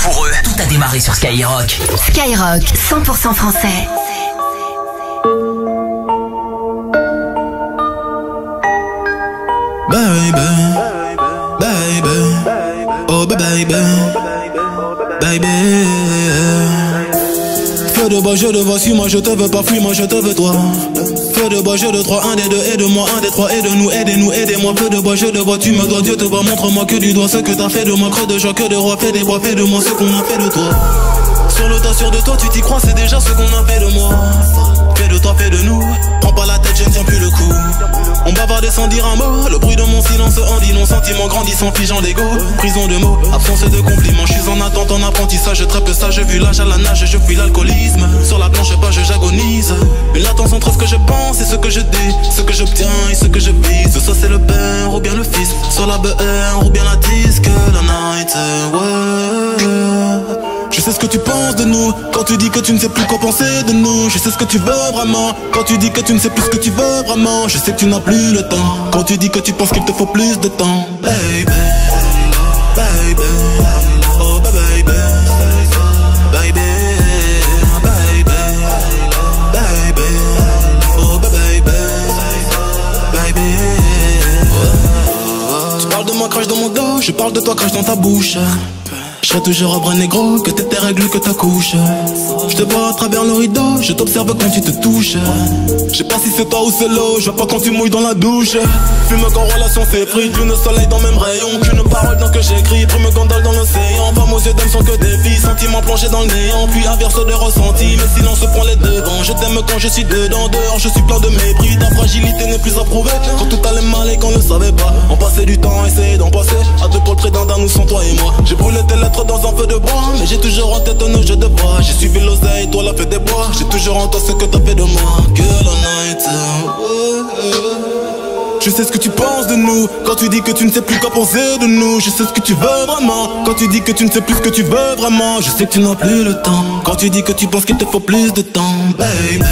Pour eux, tout a démarré sur Skyrock. Skyrock, 100% français. Baby, baby, oh baby, baby. Feu de bois, je te vois, suis-moi, je te veux pas, fuis-moi, je te veux toi. Feu de bois, je de trois, un des deux, aide-moi, un des trois, aide-nous, aidez-nous, aidez-moi. Feu de bois, je te vois, tu me dois, Dieu te voit, montre-moi que du doigt ce que t'as fait de moi, creux de joie, que de roi, fais des bois, fais de moi ce qu'on a fait de toi. Sur le tas, sûr de toi, tu t'y crois, c'est déjà ce qu'on a fait de moi. Fais de toi, fais de nous, prends pas la tête, je ne tiens plus le coup. On bavardait sans dire un mot, le bruit de mon silence en dit nos sentiments grandissant, figeant d'ego. Prison de mots, absence de compliments, je suis en attente, en apprentissage, très peu sage, vu l'âge à la nage, je fuis l'alcoolisme. Sur la planche page, j'agonise. Une latence entre ce que je pense et ce que je dis, ce que j'obtiens et ce que je vise. Soit c'est le père ou bien le fils, soit la BR ou bien la disque, la night, ouais. Je sais ce que tu penses de nous, quand tu dis que tu ne sais plus quoi penser de nous. Je sais ce que tu veux vraiment, quand tu dis que tu ne sais plus ce que tu veux vraiment. Je sais que tu n'as plus le temps, quand tu dis que tu penses qu'il te faut plus de temps. Baby, baby, oh baby, baby, baby, baby, oh baby, baby. Tu parles de moi, crache dans mon dos, je parle de toi, crache dans ta bouche. Je serai toujours un bras négro, que t'es tes règles, que ta couche. Je te vois à travers le rideau, je t'observe quand tu te touches. Je sais pas si c'est toi ou c'est l'eau, je vois pas quand tu mouilles dans la douche. Fume quand relation s'effrite, lune soleil dans même rayon. Qu'une parole dans que j'écris, brume gondole dans l'océan. Femmes aux yeux d'homme sont que des filles, sentiments plongés dans le néant. Puis inverse de ressenti, mais silence prend les devants. Je t'aime quand je suis dedans, dehors je suis plein de mépris. Ta fragilité n'est plus approuvée, quand tout allait mal et qu'on ne savait pas. On passait du temps, essayer d'en passer, à deux pour le près d'un nous sans toi et moi. J'ai brûlé tes lettres dans un feu de bois, mais j'ai toujours en tête nos jeux de bois. J'ai suivi l'oseille, toi la fête des bois. J'ai toujours en toi ce que t'as fait de moi. Que la night, je sais ce que tu penses de nous, quand tu dis que tu ne sais plus quoi penser de nous. Je sais ce que tu veux vraiment, quand tu dis que tu ne sais plus ce que tu veux vraiment. Je sais que tu n'as plus le temps, quand tu dis que tu penses qu'il te faut plus de temps. Baby,